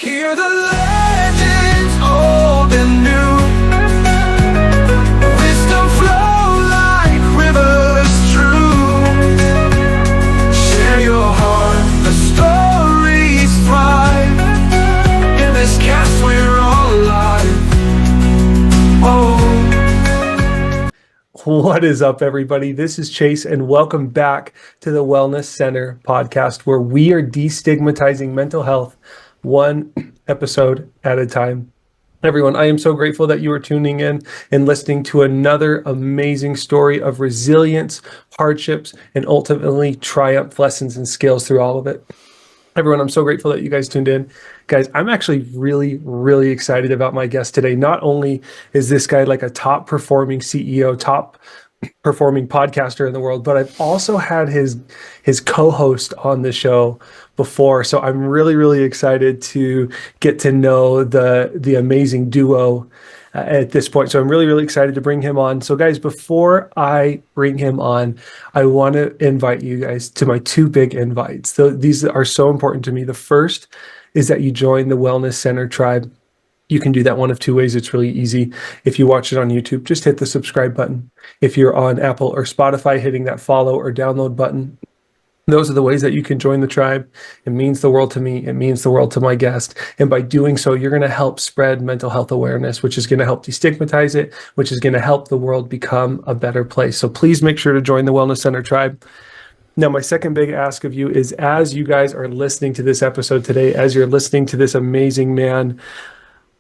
Hear the legends old and new. Wisdom flow like rivers true. Share your heart, the stories thrive. In this cast we're all alive. Oh. What is up, everybody? This is Chase, and welcome back to the Wellness Center podcast, where we are destigmatizing mental health one episode at a time. Everyone, I am so grateful that you are tuning in and listening to another amazing story of resilience, hardships, and ultimately triumph, lessons, and skills through all of it. Everyone, I'm so grateful that you guys tuned in. Guys, I'm actually really excited about my guest today. Not only is this guy like a top performing CEO, top performing podcaster in the world, but I've also had his co-host on the show before. So I'm really excited to get to know the amazing duo at this point. So I'm really excited to bring him on. So guys, before I bring him on, I want to invite you guys to my two big invites. So these are so important to me. The first is that you join the Wellness Center tribe. You can do that one of two ways. It's really easy. If you watch it on YouTube, just hit the subscribe button. If you're on Apple or Spotify, hitting that follow or download button. Those are the ways that you can join the tribe. It means the world to me. It means the world to my guest. And by doing so, you're going to help spread mental health awareness, which is going to help destigmatize it, which is going to help the world become a better place. So please make sure to join the Wellness Center tribe. Now, my second big ask of you is, as you guys are listening to this episode today, as you're listening to this amazing man,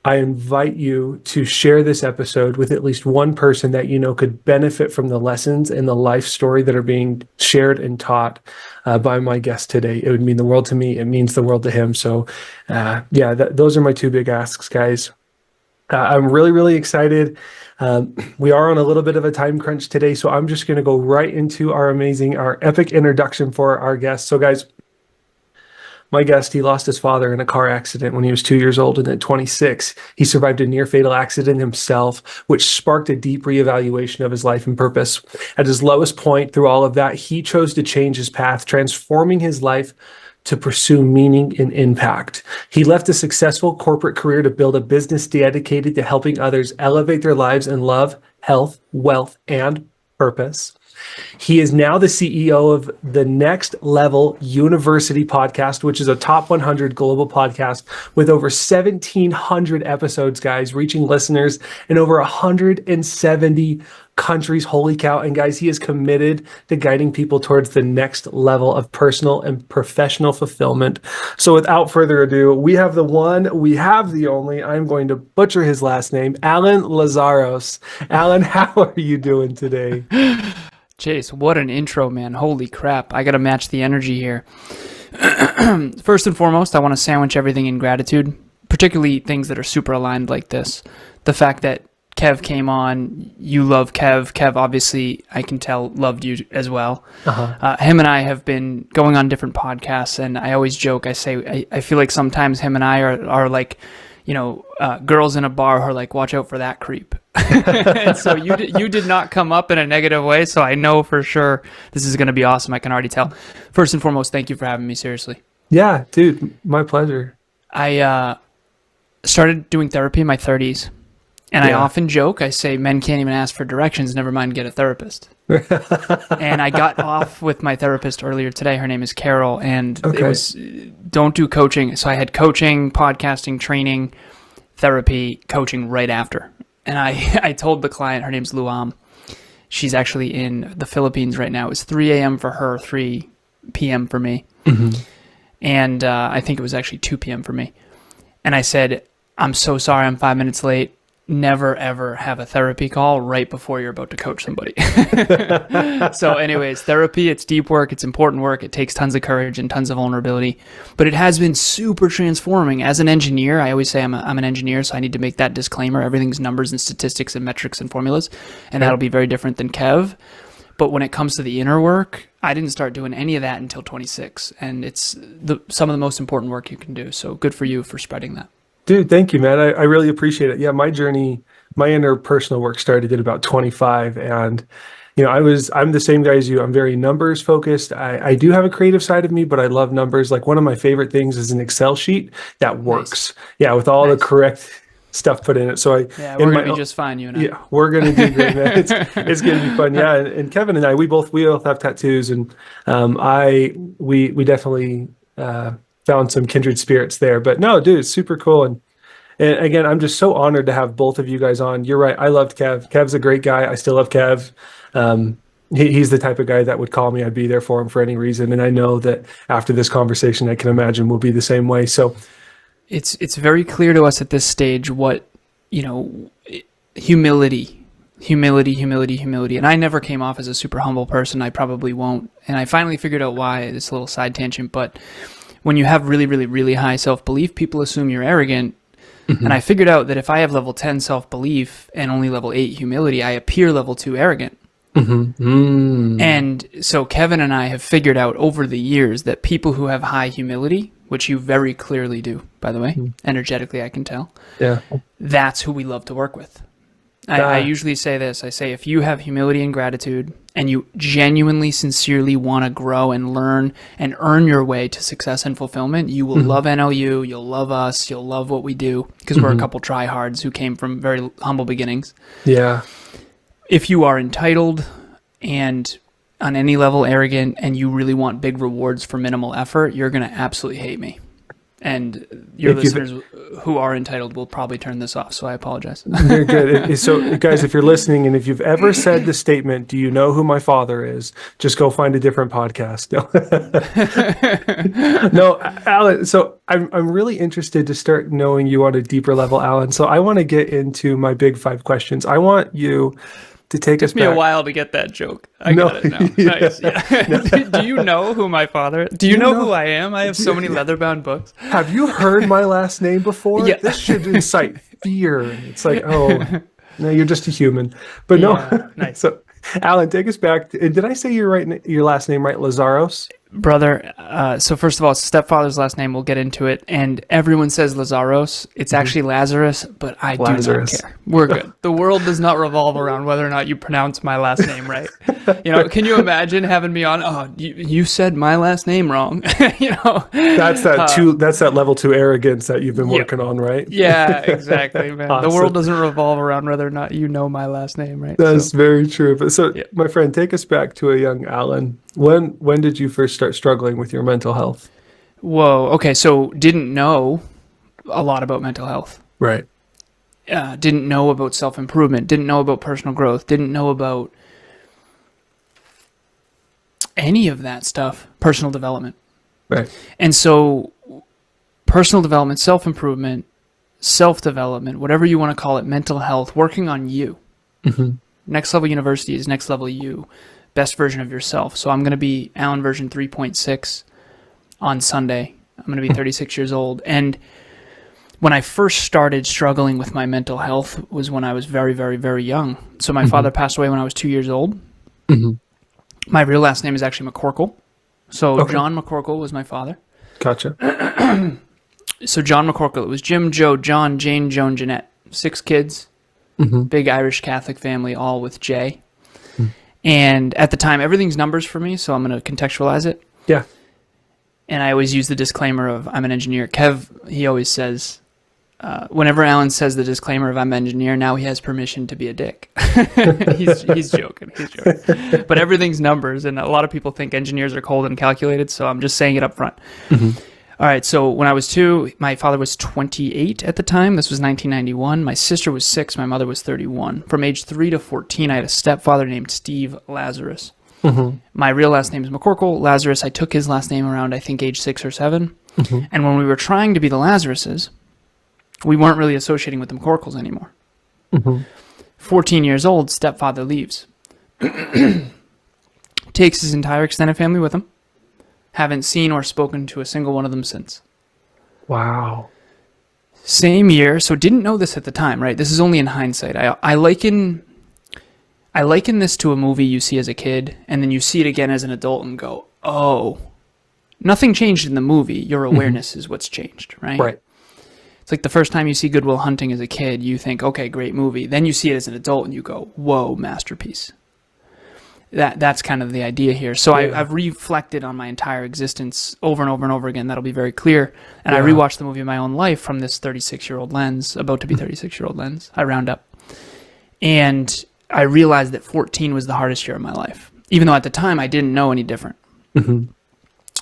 I invite you to share this episode with at least one person that you know could benefit from the lessons and the life story that are being shared and taught by my guest today. It would mean the world to me. It means the world to him. So those are my two big asks, guys. I'm really excited. We are on a little bit of a time crunch today, so I'm just going to go right into our epic introduction for our guest. So guys, my guest, he lost his father in a car accident when he was 2 years old, and at 26, he survived a near-fatal accident himself, which sparked a deep reevaluation of his life and purpose. At his lowest point through all of that, he chose to change his path, transforming his life to pursue meaning and impact. He left a successful corporate career to build a business dedicated to helping others elevate their lives in love, health, wealth, and purpose. He is now the CEO of the Next Level University podcast, which is a top 100 global podcast with over 1,700 episodes, guys, reaching listeners in over 170 countries. Holy cow. And guys, he is committed to guiding people towards the next level of personal and professional fulfillment. So without further ado, we have the one, we have the only, I'm going to butcher his last name, Alan Lazaros. Alan, how are you doing today? Chase, what an intro, man. Holy crap. I got to match the energy here. First and foremost, I want to sandwich everything in gratitude, particularly things that are super aligned like this. The fact that Kev came on, you love Kev. Kev, obviously, I can tell, loved you as well. Him and I have been going on different podcasts, and I always joke, I say, I feel like sometimes him and I are like, girls in a bar who are like, watch out for that creep. And so you did not come up in a negative way, so I know for sure this is going to be awesome. I can already tell. First and foremost, thank you for having me, seriously. Yeah, dude, my pleasure. I started doing therapy in my 30s, and I often joke, I say men can't even ask for directions, never mind get a therapist. And I got off with my therapist earlier today. Her name is Carol, and it was don't do coaching. So I had coaching, podcasting, training, therapy, coaching right after. And I told the client, her name's Luam. She's actually in the Philippines right now. It was 3 a.m. for her, 3 p.m. for me. Mm-hmm. And I think it was actually 2 p.m. for me. And I said, I'm so sorry I'm 5 minutes late. Never, ever have a therapy call right before you're about to coach somebody. So anyways, therapy, it's deep work. It's important work. It takes tons of courage and tons of vulnerability, but it has been super transforming. As an engineer, I always say I'm an engineer, so I need to make that disclaimer. Everything's numbers and statistics and metrics and formulas, and that'll be very different than Kev. But when it comes to the inner work, I didn't start doing any of that until 26, and it's some of the most important work you can do. So good for you for spreading that. Dude, thank you, man. I really appreciate it. Yeah, my journey, my interpersonal work started at about 25. And, I'm the same guy as you. I'm very numbers focused. I do have a creative side of me, but I love numbers. Like, one of my favorite things is an Excel sheet that works. Nice. Yeah, with all the correct stuff put in it. So we're going to be just fine, you and I. Yeah, we're going to do great, man. It's going to be fun. Yeah. And Kevin and I, we both have tattoos, and we definitely found some kindred spirits there. But no, dude, it's super cool. And again, I'm just so honored to have both of you guys on. You're right. I loved Kev. Kev's a great guy. I still love Kev. He's the type of guy that would call me. I'd be there for him for any reason. And I know that after this conversation, I can imagine we'll be the same way. So it's very clear to us at this stage what, humility. And I never came off as a super humble person. I probably won't. And I finally figured out why, this little side tangent. But when you have really, really, really high self-belief, people assume you're arrogant. Mm-hmm. And I figured out that if I have level 10 self-belief and only level 8 humility, I appear level 2 arrogant. Mm-hmm. And so Kevin and I have figured out over the years that people who have high humility, which you very clearly do, by the way, energetically I can tell, that's who we love to work with. I usually say this. I say, if you have humility and gratitude and you genuinely, sincerely want to grow and learn and earn your way to success and fulfillment, you will love NLU, you'll love us, you'll love what we do, because we're a couple tryhards who came from very humble beginnings. Yeah. If you are entitled and on any level arrogant and you really want big rewards for minimal effort, you're going to absolutely hate me. And your listeners who are entitled will probably turn this off, so I apologize. Very good. So, guys, if you're listening and if you've ever said the statement, "Do you know who my father is?" just go find a different podcast. No, Alan. So I'm really interested to start knowing you on a deeper level, Alan. So I want to get into my big 5 questions. I want you to take us back. It took me a while to get that joke. I got it now. Nice. Yeah. Do you know who my father is? Do you know who I am? I have so many leather-bound books. Have you heard my last name before? Yeah. This should incite fear. It's like, oh, no, you're just a human. But no. Nice. So, Alan, take us back. Did I say your last name right? Lazaros? Brother, so first of all, stepfather's last name, we'll get into it, and everyone says Lazaros. It's actually Lazarus, but I do not care. We're good. The world does not revolve around whether or not you pronounce my last name right. Can you imagine having me on, you said my last name wrong? That's that level 2 arrogance that you've been working on, right? Yeah, exactly, man. Awesome. The world doesn't revolve around whether or not you know my last name, right? That's very true. But my friend, take us back to a young Alan. When did you first start struggling with your mental health? Whoa. Okay. So didn't know a lot about mental health. Right. Didn't know about self-improvement. Didn't know about personal growth. Didn't know about any of that stuff. Personal development. Right. And so personal development, self-improvement, self-development, whatever you want to call it, mental health, working on you. Mm-hmm. Next level university is next level you. Best version of yourself. So I'm going to be Alan version 3.6 on Sunday. I'm going to be 36 years old. And when I first started struggling with my mental health was when I was very, very, very young. So my father passed away when I was 2 years old. Mm-hmm. My real last name is actually McCorkle. So John McCorkle was my father. Gotcha. So John McCorkle. It was Jim, Joe, John, Jane, Joan, Jeanette. 6 kids. Big Irish Catholic family, all with J. And at the time, everything's numbers for me, so I'm going to contextualize it. Yeah. And I always use the disclaimer of I'm an engineer. Kev, he always says, whenever Alan says the disclaimer of I'm an engineer, now he has permission to be a dick. He's joking. He's joking. But everything's numbers, and a lot of people think engineers are cold and calculated, so I'm just saying it up front. Mm-hmm. All right, so when I was 2, my father was 28 at the time. This was 1991. My sister was 6. My mother was 31. From age 3 to 14, I had a stepfather named Steve Lazaros. Mm-hmm. My real last name is McCorkle. Lazarus, I took his last name around, I think, age 6 or 7. Mm-hmm. And when we were trying to be the Lazarus's, we weren't really associating with the McCorkles anymore. Mm-hmm. 14 years old, stepfather leaves. Takes his entire extended family with him. Haven't seen or spoken to a single one of them since. Wow. Same year, so didn't know this at the time, right? This is only in hindsight. I liken this to a movie you see as a kid, and then you see it again as an adult and go, oh, nothing changed in the movie. Your awareness is what's changed, right? Right. It's like the first time you see Good Will Hunting as a kid, you think, okay, great movie. Then you see it as an adult and you go, whoa, masterpiece. That's kind of the idea here. So I've reflected on my entire existence over and over and over again. That'll be very clear. And I rewatched the movie of my own life from this 36-year-old lens, about to be 36-year-old lens. I round up. And I realized that 14 was the hardest year of my life, even though at the time I didn't know any different. Mm-hmm.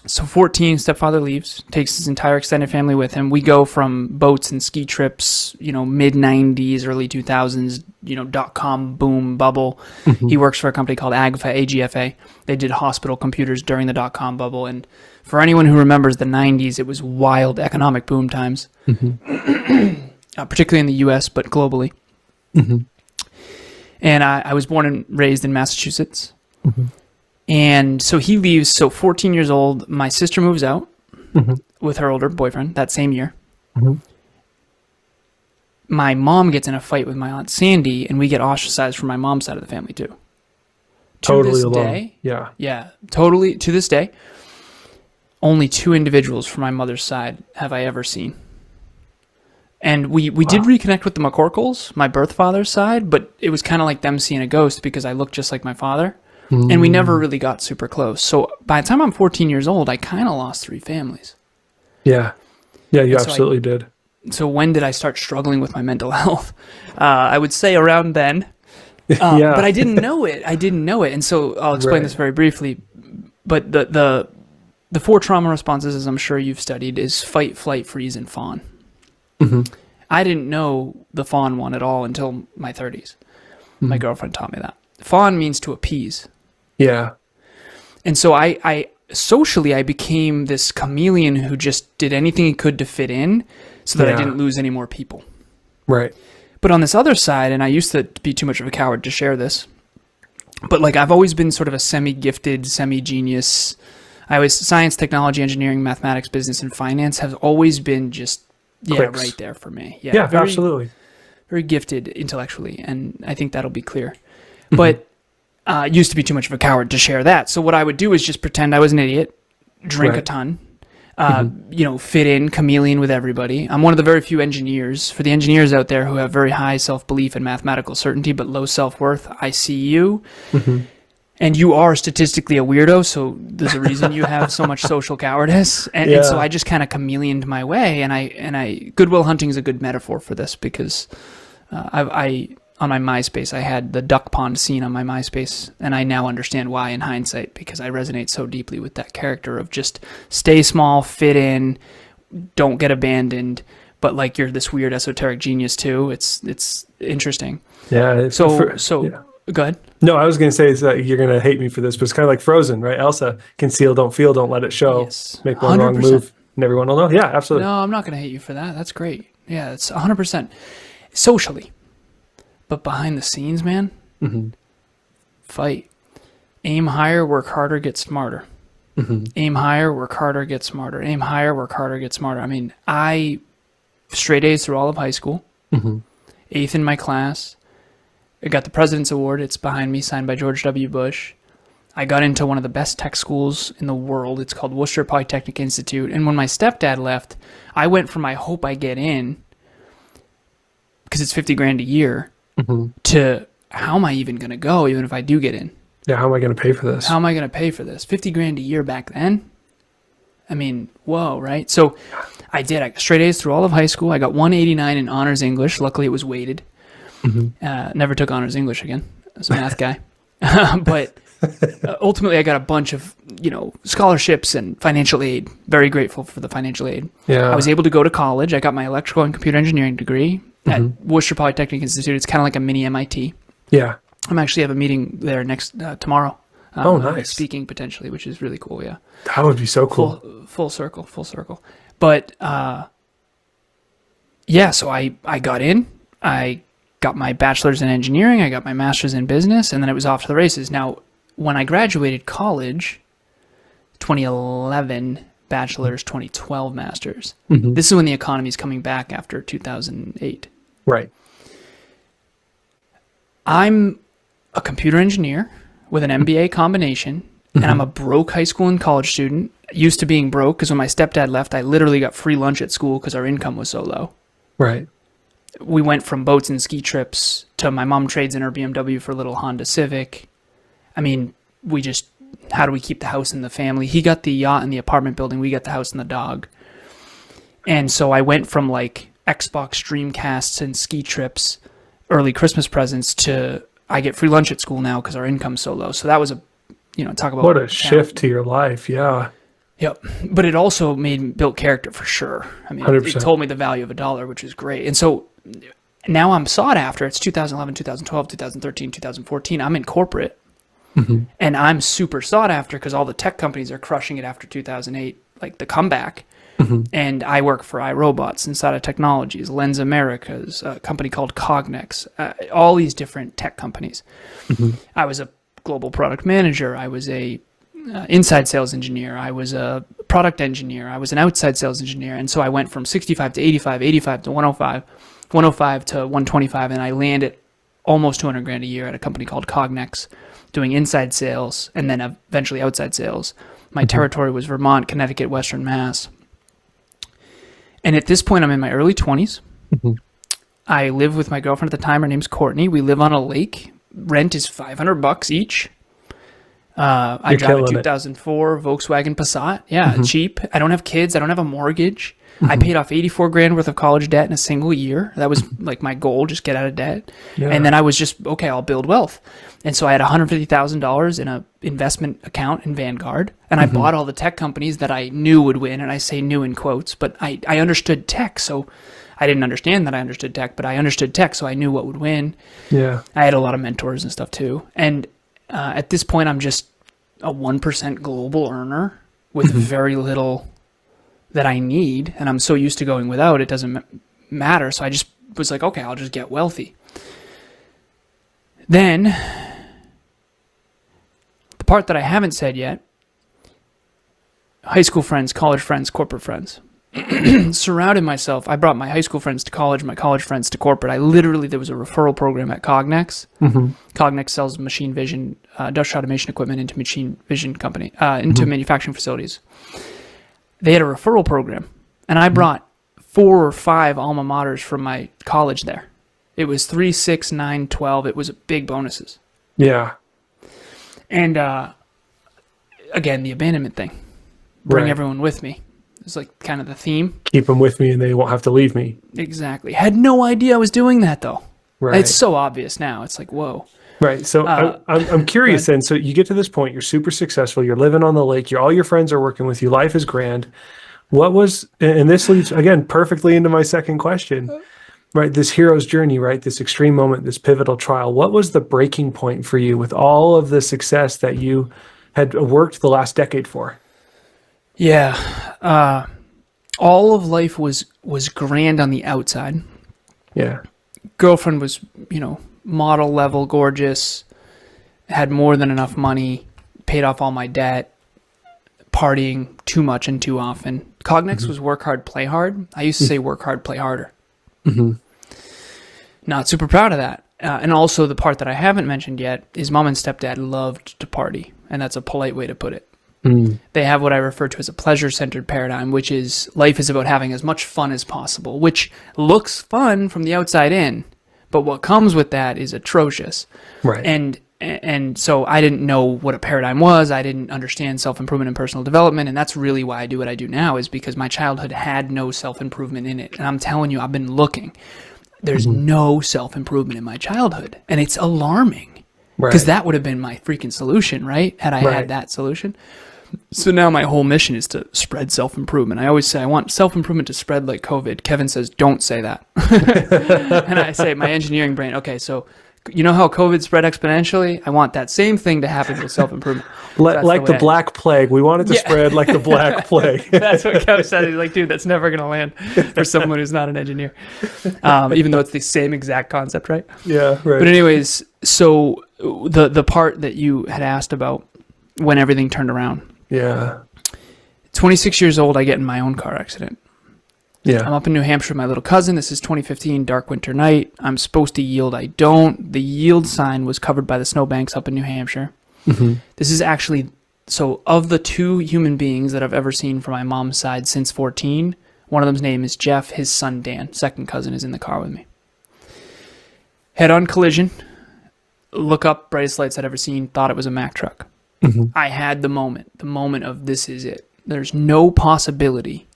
So 14, stepfather leaves, takes his entire extended family with him. We go from boats and ski trips, mid-90s, early 2000s, dot-com boom bubble. Mm-hmm. He works for a company called AGFA. They did hospital computers during the dot-com bubble. And for anyone who remembers the 90s, it was wild economic boom times, mm-hmm. Particularly in the U.S., but globally. Mm-hmm. And I was born and raised in Massachusetts. Mm-hmm. And so he leaves. So 14 years old, my sister moves out mm-hmm. with her older boyfriend that same year. Mm-hmm. My mom gets in a fight with my Aunt Sandy, and we get ostracized from my mom's side of the family too. Totally alone. Yeah, totally. To this day, only 2 individuals from my mother's side have I ever seen. And we did reconnect with the McCorkles, my birth father's side, but it was kind of like them seeing a ghost because I looked just like my father. Mm. And we never really got super close. So by the time I'm 14 years old, I kind of lost 3 families. Yeah. Yeah, you absolutely did. So when did I start struggling with my mental health? I would say around then. Yeah. But I didn't know it. And so I'll explain this very briefly. But the 4 trauma responses, as I'm sure you've studied, is fight, flight, freeze, and fawn. Mm-hmm. I didn't know the fawn one at all until my 30s. Mm-hmm. My girlfriend taught me that. Fawn means to appease. Yeah. And so I socially, I became this chameleon who just did anything he could to fit in so that I didn't lose any more people. Right. But on this other side, and I used to be too much of a coward to share this, but like I've always been sort of a semi-gifted, semi-genius. Science, technology, engineering, mathematics, business, and finance have always been just, Clicks. right there for me. Yeah, absolutely. Very gifted intellectually, and I think that'll be clear. Mm-hmm. But used to be too much of a coward to share that. So what I would do is just pretend I was an idiot, drink a ton, fit in, chameleon with everybody. I'm one of the very few engineers. For the engineers out there who have very high self-belief and mathematical certainty, but low self-worth, I see you. Mm-hmm. And you are statistically a weirdo, so there's a reason you have so much social cowardice. And so I just kind of chameleoned my way. And I Goodwill Hunting is a good metaphor for this because I on my MySpace, I had the duck pond scene on my MySpace, and I now understand why in hindsight, because I resonate so deeply with that character of just stay small, fit in, don't get abandoned, but like you're this weird esoteric genius too. It's interesting. Yeah. Go ahead. No, I was going to say is that you're going to hate me for this, but it's kind of like Frozen, right? Elsa, conceal, don't feel, don't let it show. Yes. Make one 100%. Wrong move, and everyone will know. Yeah, absolutely. No, I'm not going to hate you for that. That's great. Yeah, it's 100%. Socially. But behind the scenes, man, fight. Aim higher, work harder, get smarter. Mm-hmm. Aim higher, work harder, get smarter. Aim higher, work harder, get smarter. I mean, I straight A's through all of high school. Mm-hmm. 8th in my class. I got the President's Award. It's behind me, signed by George W. Bush. I got into one of the best tech schools in the world. It's called Worcester Polytechnic Institute. And when my stepdad left, I went from I hope I get in, because it's $50,000 a year, to how am I even going to go even if I do get in? Yeah, how am I going to pay for this? How am I going to pay for this? $50,000 a year back then? I mean, whoa, right? So I did. I got straight A's through all of high school. I got 189 in honors English. Luckily, it was weighted. Never took honors English again. I was a math guy. But ultimately, I got a bunch of, scholarships and financial aid. Very grateful for the financial aid. Yeah. I was able to go to college. I got my electrical and computer engineering degree at Worcester Polytechnic Institute. It's kind of like a mini MIT. Yeah. I'm actually have a meeting there tomorrow. Nice. Speaking potentially, which is really cool. Yeah. That would be so cool. Full circle. But so I got in. I got my bachelor's in engineering. I got my master's in business, and then it was off to the races. Now, when I graduated college, 2011 bachelor's, 2012 master's. This is when the economy is coming back after 2008. Right. I'm a computer engineer with an MBA combination, and I'm a broke high school and college student. Used to being broke because when my stepdad left, I literally got free lunch at school because our income was so low. Right. We went from boats and ski trips to my mom trades in her BMW for a little Honda Civic. I mean, how do we keep the house and the family? He got the yacht and the apartment building. We got the house and the dog. And so I went from like Xbox Dreamcasts and ski trips, early Christmas presents, to I get free lunch at school now because our income's so low. So that was talk about what a shift to your life. Yeah. Yep. But it also built character for sure. I mean, 100%. It told me the value of $1, which is great. And so now I'm sought after. It's 2011, 2012, 2013, 2014. I'm in corporate. Mm-hmm. And I'm super sought after because all the tech companies are crushing it after 2008, like the comeback. Mm-hmm. And I work for iRobots, Inside Technologies, Lens Americas, a company called Cognex, all these different tech companies. Mm-hmm. I was a global product manager. I was a inside sales engineer. I was a product engineer. I was an outside sales engineer. And so I went from 65 to 85, 85 to 105, 105 to 125, and I landed almost $200,000 a year at a company called Cognex, doing inside sales and then eventually outside sales. My territory was Vermont, Connecticut, Western Mass. And at this point, I'm in my early 20s. Mm-hmm. I live with my girlfriend at the time. Her name's Courtney. We live on a lake. Rent is $500 each. I drive a 2004 Volkswagen Passat. Yeah, cheap. I don't have kids. I don't have a mortgage. Mm-hmm. I paid off $84,000 worth of college debt in a single year. That was like my goal, just get out of debt. Yeah. And then I was just, okay, I'll build wealth. And so I had $150,000 in an investment account in Vanguard. And I bought all the tech companies that I knew would win. And I say knew in quotes, but I understood tech. So I didn't understand that I understood tech, but I understood tech. So I knew what would win. Yeah. I had a lot of mentors and stuff too. And at this point, I'm just a 1% global earner with very little that I need, and I'm so used to going without, it doesn't matter. So I just was like, okay, I'll just get wealthy. Then, the part that I haven't said yet, high school friends, college friends, corporate friends. Surrounded myself. I brought my high school friends to college, my college friends to corporate. There was a referral program at Cognex. Mm-hmm. Cognex sells machine vision, industrial automation equipment into machine vision company, into manufacturing facilities. They had a referral program, and I brought 4 or 5 alma maters from my college there. It was 3, 6, 9, 12. It was big bonuses. Yeah. And again, the abandonment thing. Bring everyone with me. It's like kind of the theme. Keep them with me and they won't have to leave me. Exactly. Had no idea I was doing that though. Right. It's so obvious now. It's like, whoa. Right. So I'm curious then. So you get to this point, you're super successful, you're living on the lake, all your friends are working with you, life is grand. What was, and this leads again perfectly into my second question, right? This hero's journey, right? This extreme moment, this pivotal trial. What was the breaking point for you with all of the success that you had worked the last decade for? Yeah. All of life was grand on the outside. Yeah. Girlfriend was, model level, gorgeous, had more than enough money, paid off all my debt, partying too much and too often. Cognex was work hard, play hard. I used to say work hard, play harder. Mm-hmm. Not super proud of that. And also the part that I haven't mentioned yet is mom and stepdad loved to party. And that's a polite way to put it. They have what I refer to as a pleasure-centered paradigm, which is life is about having as much fun as possible, which looks fun from the outside in, but what comes with that is atrocious. Right. And so I didn't know what a paradigm was. I didn't understand self-improvement and personal development, and that's really why I do what I do now, is because my childhood had no self-improvement in it. And I'm telling you, I've been looking. There's no self-improvement in my childhood, and it's alarming. Because that would have been my freaking solution, right? Had I had that solution. So now my whole mission is to spread self-improvement. I always say I want self-improvement to spread like COVID. Kevin says, don't say that. And I say, my engineering brain, okay, so you know how COVID spread exponentially? I want that same thing to happen with self-improvement. Like the Black Plague. We want it to spread like the Black Plague. That's what Kevin said. He's like, dude, that's never going to land for someone who's not an engineer. Even though it's the same exact concept, right? Yeah, right. But anyways, so the part that you had asked about when everything turned around. Yeah. 26 years old, I get in my own car accident. Yeah. I'm up in New Hampshire with my little cousin. This is 2015, dark winter night. I'm supposed to yield. I don't. The yield sign was covered by the snowbanks up in New Hampshire. Mm-hmm. This is actually, so of the 2 human beings that I've ever seen from my mom's side since 14, one of them's name is Jeff. His son, Dan, second cousin, is in the car with me. Head-on collision. look up, brightest lights I'd ever seen, thought it was a Mack truck. I had the moment of this is it. There's no possibility.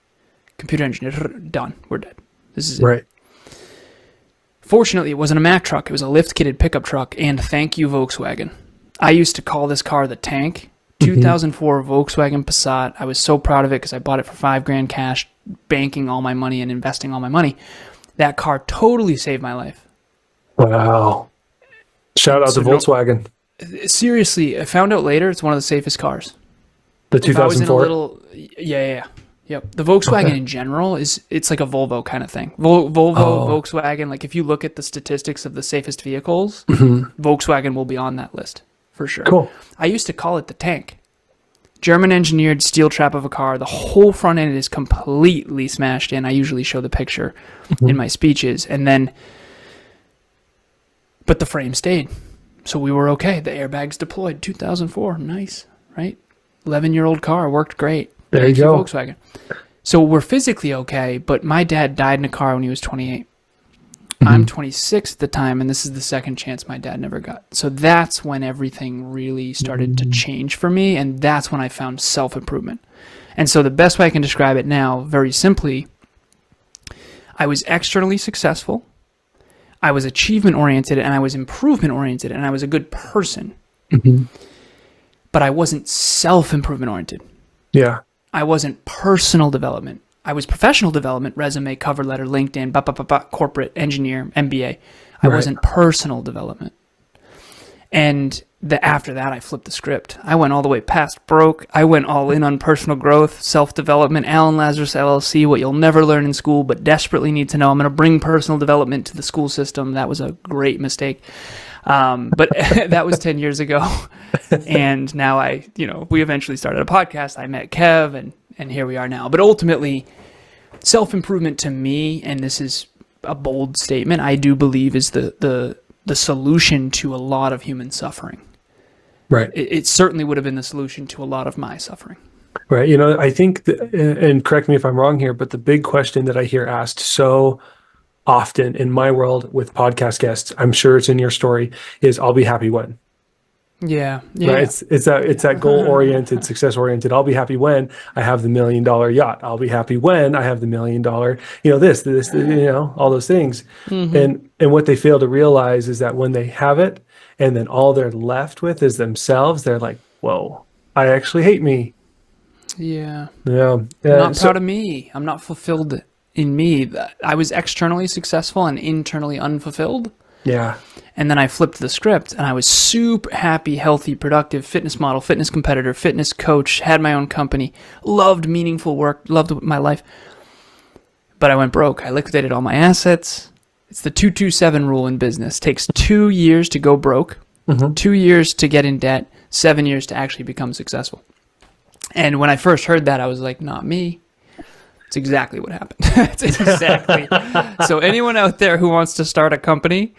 Computer engineer, done. We're dead. This is it. Right. Fortunately, it wasn't a Mack truck. It was a lift-kitted pickup truck, and thank you, Volkswagen. I used to call this car the tank. 2004 Volkswagen Passat. I was so proud of it because I bought it for $5,000 cash, banking all my money and investing all my money. That car totally saved my life. Wow. Shout out to Volkswagen. Seriously, I found out later it's one of the safest cars. The If I was in a 2004? little, Yep. The Volkswagen in general it's like a Volvo kind of thing. Volvo, Volkswagen, like if you look at the statistics of the safest vehicles, Volkswagen will be on that list for sure. Cool. I used to call it the tank. German engineered steel trap of a car. The whole front end is completely smashed in. I usually show the picture in my speeches. But the frame stayed. So we were okay. The airbags deployed. 2004. Nice, right? 11-year-old car. Worked great. There you go. Volkswagen. So we're physically okay, but my dad died in a car when he was 28. I'm 26 at the time, and this is the second chance my dad never got. So that's when everything really started to change for me, and that's when I found self-improvement. And so the best way I can describe it now, very simply, I was externally successful, I was achievement-oriented, and I was improvement-oriented, and I was a good person. But I wasn't self-improvement-oriented. Yeah. I wasn't personal development. I was professional development, resume, cover letter, LinkedIn, corporate, engineer, MBA. I wasn't personal development. And after that, I flipped the script. I went all the way past broke. I went all in on personal growth, self-development, Alan Lazaros LLC, what you'll never learn in school but desperately need to know. I'm going to bring personal development to the school system. That was a great mistake. But that was 10 years ago. And now we eventually started a podcast. I met Kev and here we are now. But ultimately, self-improvement to me, and this is a bold statement, I do believe is the solution to a lot of human suffering. Right. It certainly would have been the solution to a lot of my suffering. Right. I think, and correct me if I'm wrong here, but the big question that I hear asked so often in my world with podcast guests, I'm sure it's in your story, is I'll be happy when. Yeah. Right? It's that goal-oriented, success-oriented. I'll be happy when I have the $1 million yacht. I'll be happy when I have the $1 million, this, all those things. And what they fail to realize is that when they have it, and then all they're left with is themselves, they're like, whoa, I actually hate me. Yeah. Yeah. I'm not proud of me. I'm not fulfilled in me. I was externally successful and internally unfulfilled. Yeah. And then I flipped the script and I was super happy, healthy, productive, fitness model, fitness competitor, fitness coach, had my own company, loved meaningful work, loved my life. But I went broke. I liquidated all my assets. It's the 2-2-7 rule in business. It takes 2 years to go broke, 2 years to get in debt, 7 years to actually become successful. And when I first heard that, I was like, not me. It's exactly what happened. It's exactly. So anyone out there who wants to start a company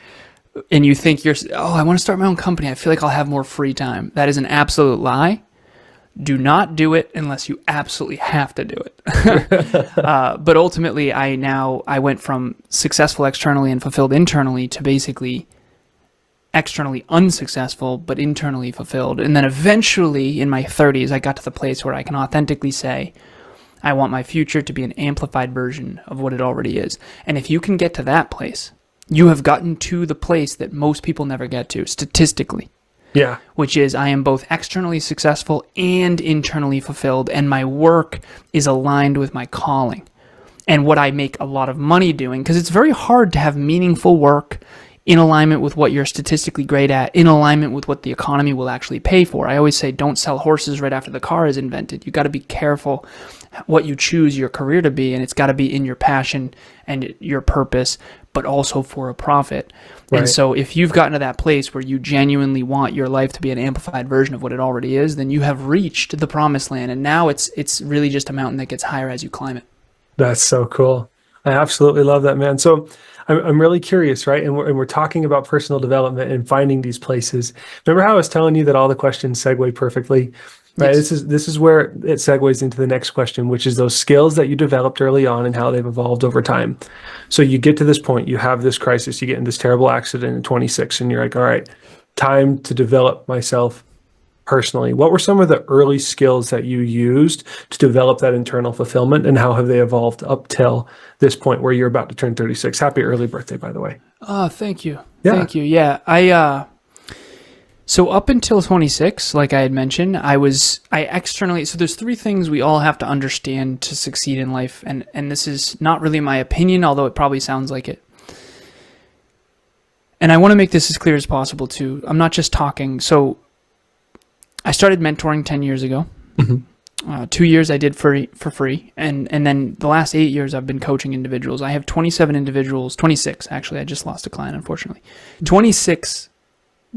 and you think I want to start my own company, I feel like I'll have more free time. That is an absolute lie. Do not do it unless you absolutely have to do it. But ultimately, I went from successful externally and fulfilled internally to basically externally unsuccessful, but internally fulfilled. And then eventually in my 30s, I got to the place where I can authentically say, I want my future to be an amplified version of what it already is. And if you can get to that place, you have gotten to the place that most people never get to, statistically. Yeah. Which is I am both externally successful and internally fulfilled, and my work is aligned with my calling and what I make a lot of money doing, because it's very hard to have meaningful work in alignment with what you're statistically great at, in alignment with what the economy will actually pay for. I always say don't sell horses right after the car is invented. You got to be careful what you choose your career to be, and it's got to be in your passion and your purpose, but also for a profit. Right. And so if you've gotten to that place where you genuinely want your life to be an amplified version of what it already is, then you have reached the promised land, and now it's really just a mountain that gets higher as you climb it. That's so cool. I absolutely love that, man. So I'm really curious, right? And we're talking about personal development and finding these places. Remember how I was telling you that all the questions segue perfectly? Right. Yes. This is where it segues into the next question, which is those skills that you developed early on and how they've evolved over time. So you get to this point, you have this crisis, you get in this terrible accident at 26, and you're like, all right, time to develop myself personally. What were some of the early skills that you used to develop that internal fulfillment, and how have they evolved up till this point where you're about to turn 36? Happy early birthday, by the way. Oh, thank you. Yeah. Thank you. Yeah. So up until 26, like I had mentioned, I externally, so there's three things we all have to understand to succeed in life. And this is not really my opinion, although it probably sounds like it. And I want to make this as clear as possible too. I'm not just talking. So I started mentoring 10 years ago. 2 years I did for free. And then the last 8 years I've been coaching individuals. I have 27 individuals, 26 actually. I just lost a client, unfortunately. 26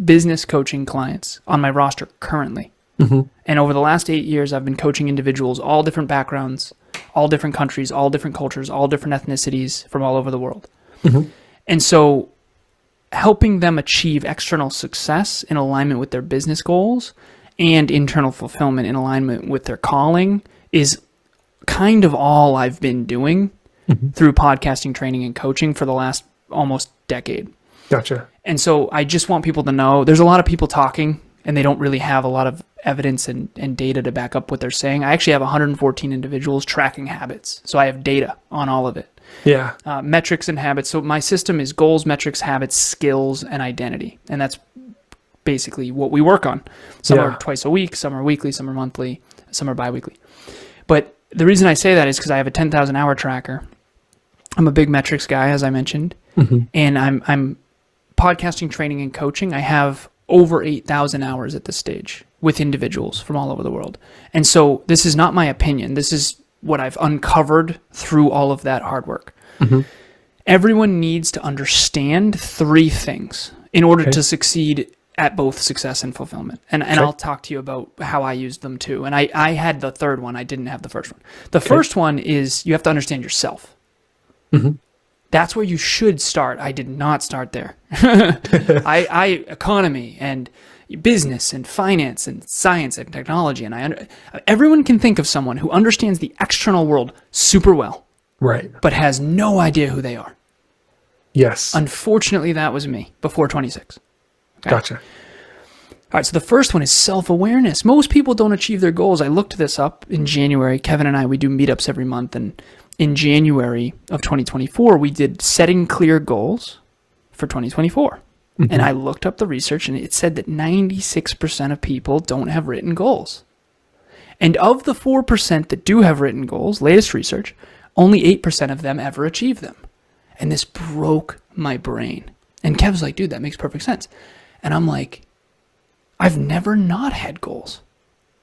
business coaching clients on my roster currently. And over the last 8 years, I've been coaching individuals, all different backgrounds, all different countries, all different cultures, all different ethnicities from all over the world. And so helping them achieve external success in alignment with their business goals and internal fulfillment in alignment with their calling is kind of all I've been doing through podcasting, training, and coaching for the last almost decade. Gotcha. And so I just want people to know there's a lot of people talking and they don't really have a lot of evidence and data to back up what they're saying. I actually have 114 individuals tracking habits. So I have data on all of it. Yeah. Metrics and habits. So my system is goals, metrics, habits, skills, and identity. And that's basically what we work on. Some are twice a week, some are weekly, some are monthly, some are biweekly. But the reason I say that is because I have a 10,000 hour tracker. I'm a big metrics guy, as I mentioned, and I'm podcasting, training, and coaching. I have over 8,000 hours at this stage with individuals from all over the world. And so this is not my opinion. This is what I've uncovered through all of that hard work. Everyone needs to understand three things in order to succeed at both success and fulfillment. And I'll talk to you about how I used them too. And I had the third one. I didn't have the first one. The first one is you have to understand yourself. That's where you should start. I did not start there. I economy and business and finance and science and technology. And everyone can think of someone who understands the external world super well, Right. but has no idea who they are. Yes. Unfortunately, that was me before 26. Okay? Gotcha. All right, so the first one is self-awareness. Most people don't achieve their goals. I looked this up in January. Kevin and I, we do meetups every month. And in January of 2024, we did setting clear goals for 2024. And I looked up the research, and it said that 96% of people don't have written goals. And of the 4% that do have written goals, latest research, only 8% of them ever achieve them. And this broke my brain. And Kev's like, dude, that makes perfect sense. And I'm like, I've never not had goals.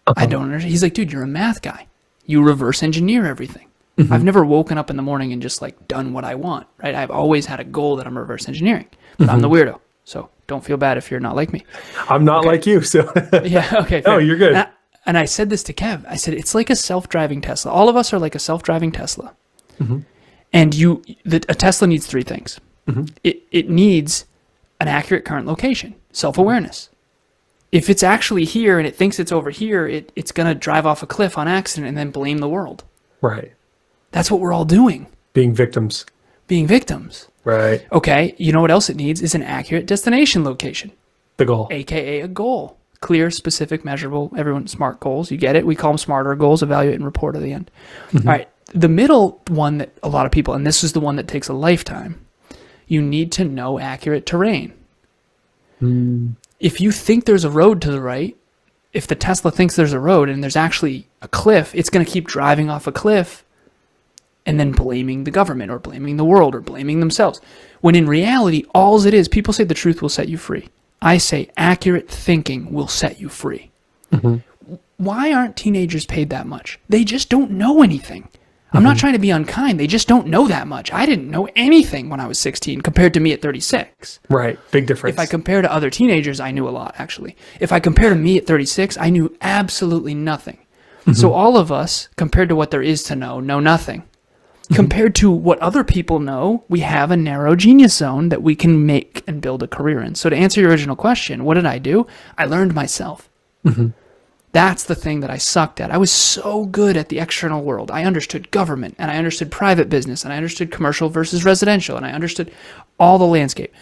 I don't understand. He's like, dude, you're a math guy. You reverse engineer everything. I've never woken up in the morning and just like done what I want, right? I've always had a goal that I'm reverse engineering, but I'm the weirdo. So don't feel bad if you're not like me. I'm not like you, so. Yeah, okay. No, you're good. And I said this to Kev. I said, it's like a self-driving Tesla. All of us are like a self-driving Tesla. And a Tesla needs three things. It needs an accurate current location, self-awareness. If it's actually here and it thinks it's over here, it's going to drive off a cliff on accident and then blame the world. Right. That's what we're all doing. Being victims. Being victims. Right. Okay, you know what else it needs is an accurate destination location. The goal. AKA a goal. Clear, specific, measurable, everyone, smart goals. You get it? We call them smarter goals, evaluate and report at the end. All right, the middle one that a lot of people, and this is the one that takes a lifetime, you need to know accurate terrain. If you think there's a road to the right, if the Tesla thinks there's a road and there's actually a cliff, it's going to keep driving off a cliff and then blaming the government or blaming the world or blaming themselves. When in reality, all it is, people say the truth will set you free. I say accurate thinking will set you free. Why aren't teenagers paid that much? They just don't know anything. I'm not trying to be unkind. They just don't know that much. I didn't know anything when I was 16 compared to me at 36. Right. Big difference. If I compare to other teenagers, I knew a lot, actually. If I compare to me at 36, I knew absolutely nothing. So all of us, compared to what there is to know nothing. Compared to what other people know, we have a narrow genius zone that we can make and build a career in. So to answer your original question, what did I do? I learned myself. That's the thing that I sucked at. I was so good at the external world. I understood government, and I understood private business, and I understood commercial versus residential, and I understood all the landscape.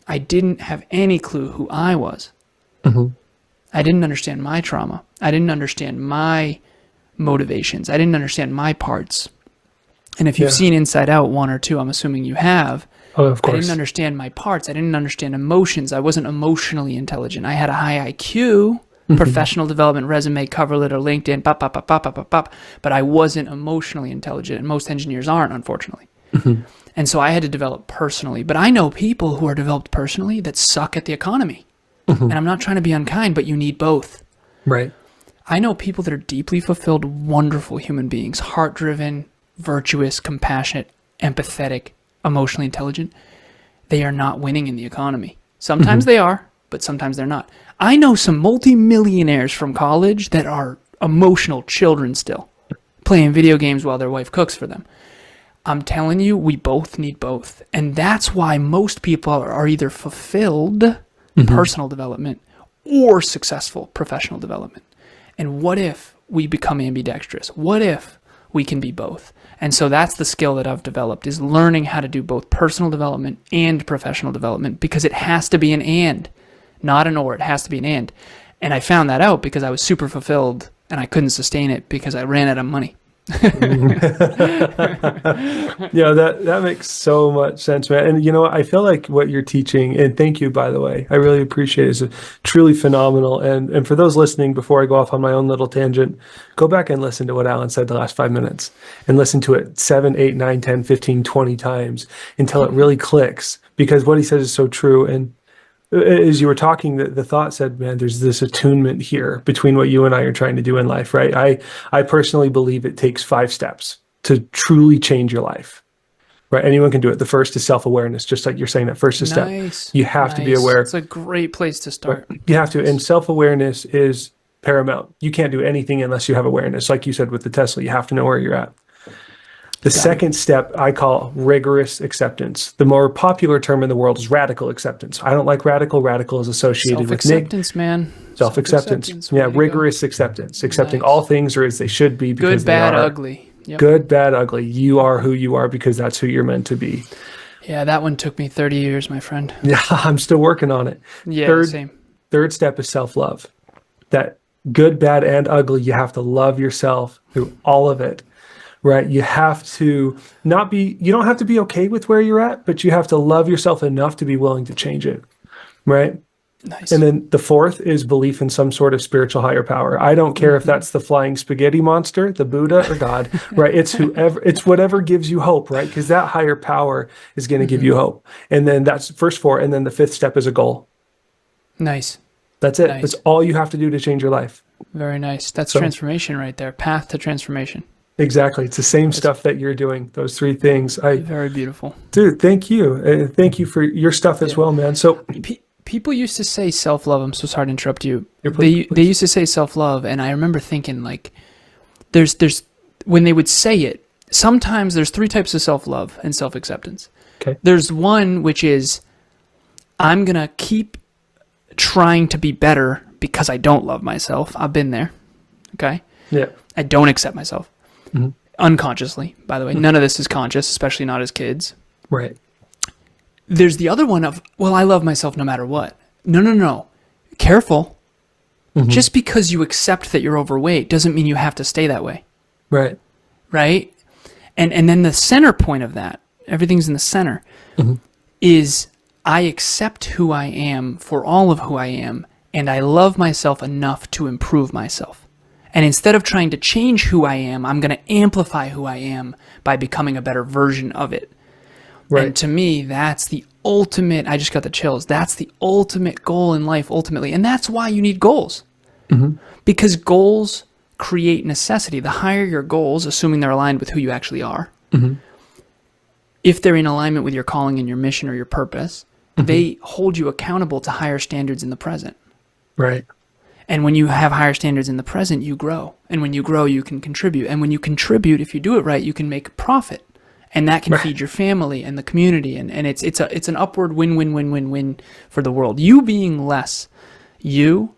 I didn't have any clue who I was. I didn't understand my trauma. I didn't understand my motivations. I didn't understand my parts. And if you've seen Inside Out 1 or 2, I'm assuming you have. Oh, of course. I didn't understand my parts. I didn't understand emotions. I wasn't emotionally intelligent. I had a high IQ, professional development, resume, cover letter, LinkedIn, but I wasn't emotionally intelligent. And most engineers aren't, unfortunately. And so I had to develop personally. But I know people who are developed personally that suck at the economy. And I'm not trying to be unkind, but you need both. Right. I know people that are deeply fulfilled, wonderful human beings, heart-driven, virtuous, compassionate, empathetic, emotionally intelligent. They are not winning in the economy. Sometimes they are, but sometimes they're not. I know some multimillionaires from college that are emotional children still, playing video games while their wife cooks for them. I'm telling you, we both need both. And that's why most people are either fulfilled personal development or successful professional development. And what if we become ambidextrous? What if we can be both? And so that's the skill that I've developed, is learning how to do both personal development and professional development, because it has to be an and, not an or. It has to be an and. And I found that out because I was super fulfilled and I couldn't sustain it because I ran out of money. That makes so much sense, man. And I feel like what you're teaching, and thank you, by the way, I really appreciate it, is truly phenomenal. And for those listening, before I go off on my own little tangent, go back and listen to what Alan said the last 5 minutes, and listen to it 7, 8, 9, 10, 15, 20 times until it really clicks, because what he says is so true. And as you were talking, the thought said, man, there's this attunement here between what you and I are trying to do in life, right? I personally believe it takes 5 steps to truly change your life, right? Anyone can do it. The first is self-awareness, just like you're saying, that first is step. You have to be aware. It's a great place to start. Right? You have to. And self-awareness is paramount. You can't do anything unless you have awareness. Like you said with the Tesla, you have to know where you're at. The second step I call rigorous acceptance. The more popular term in the world is radical acceptance. I don't like radical. Radical is associated with self-acceptance, man. Self-acceptance. Yeah, rigorous acceptance. Accepting all things are as they should be because good, bad, they are. ugly. Yep. Good, bad, ugly. You are who you are because that's who you're meant to be. Yeah, that one took me 30 years, my friend. Yeah, I'm still working on it. Yeah, same. Third step is self-love. That good, bad, and ugly, you have to love yourself through all of it. Right. You have to you don't have to be okay with where you're at, but you have to love yourself enough to be willing to change it. Right. Nice. And then the fourth is belief in some sort of spiritual higher power. I don't care if that's the flying spaghetti monster, the Buddha, or God, right? It's whatever gives you hope, right? Because that higher power is going to give you hope. And then that's the first 4. And then the 5th step is a goal. Nice. That's it. Nice. That's all you have to do to change your life. Very nice. That's transformation right there. Path to transformation. Exactly. It's the same stuff that you're doing. Those 3 things. Very beautiful. Dude, thank you. Thank you for your stuff as well, man. So people used to say self-love. I'm so sorry to interrupt you. They used to say self-love, and I remember thinking, like, there's when they would say it, sometimes there's 3 types of self-love and self-acceptance. Okay. There's one which is, I'm going to keep trying to be better because I don't love myself. I've been there. Okay? Yeah. I don't accept myself. Unconsciously, by the way. None of this is conscious, especially not as kids. Right. There's the other one of, well, I love myself no matter what. No. Careful. Just because you accept that you're overweight doesn't mean you have to stay that way. Right. Right? And then the center point of that, everything's in the center, is I accept who I am for all of who I am, and I love myself enough to improve myself. And instead of trying to change who I am, I'm going to amplify who I am by becoming a better version of it. Right. And to me, that's the ultimate, I just got the chills, that's the ultimate goal in life, ultimately. And that's why you need goals. Because goals create necessity. The higher your goals, assuming they're aligned with who you actually are, if they're in alignment with your calling and your mission or your purpose, they hold you accountable to higher standards in the present. Right. And when you have higher standards in the present, you grow. And when you grow, you can contribute. And when you contribute, if you do it right, you can make a profit. And that can feed your family and the community. And it's an upward win-win-win-win-win for the world. You being less, you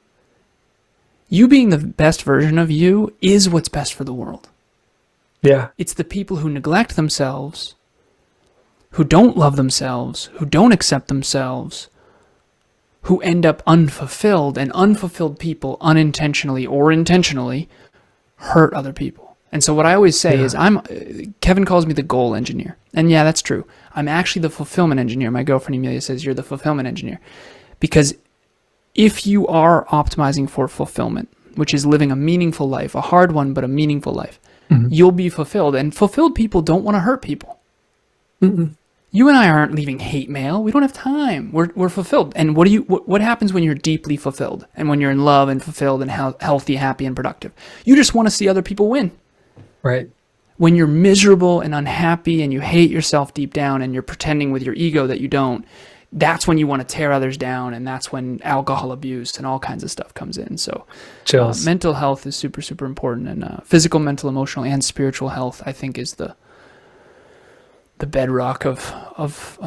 being the best version of you is what's best for the world. Yeah. It's the people who neglect themselves, who don't love themselves, who don't accept themselves, who end up unfulfilled, and unfulfilled people unintentionally or intentionally hurt other people. And so what I always say is Kevin calls me the goal engineer. And yeah, that's true. I'm actually the fulfillment engineer. My girlfriend Amelia says you're the fulfillment engineer. Because if you are optimizing for fulfillment, which is living a meaningful life, a hard one, but a meaningful life, you'll be fulfilled. And fulfilled people don't want to hurt people. You and I aren't leaving hate mail. We don't have time. We're fulfilled. And what happens when you're deeply fulfilled and when you're in love and fulfilled and healthy, happy, and productive? You just want to see other people win. Right. When you're miserable and unhappy and you hate yourself deep down and you're pretending with your ego that you don't, that's when you want to tear others down, and that's when alcohol abuse and all kinds of stuff comes in. So mental health is super, super important, and physical, mental, emotional, and spiritual health, I think, is the bedrock of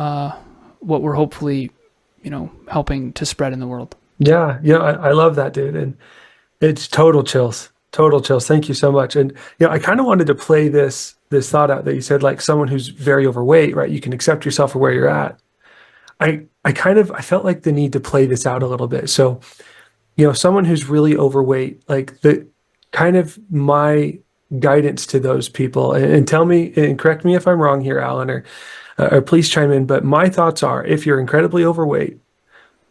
what we're hopefully, helping to spread in the world. Yeah. I love that, dude. And it's total chills. Thank you so much. And, I kind of wanted to play this thought out that you said, like someone who's very overweight, right? You can accept yourself for where you're at. I felt like the need to play this out a little bit. So, someone who's really overweight, like the kind of my guidance to those people, and tell me and correct me if I'm wrong here, Alan, or please chime in. But my thoughts are, if you're incredibly overweight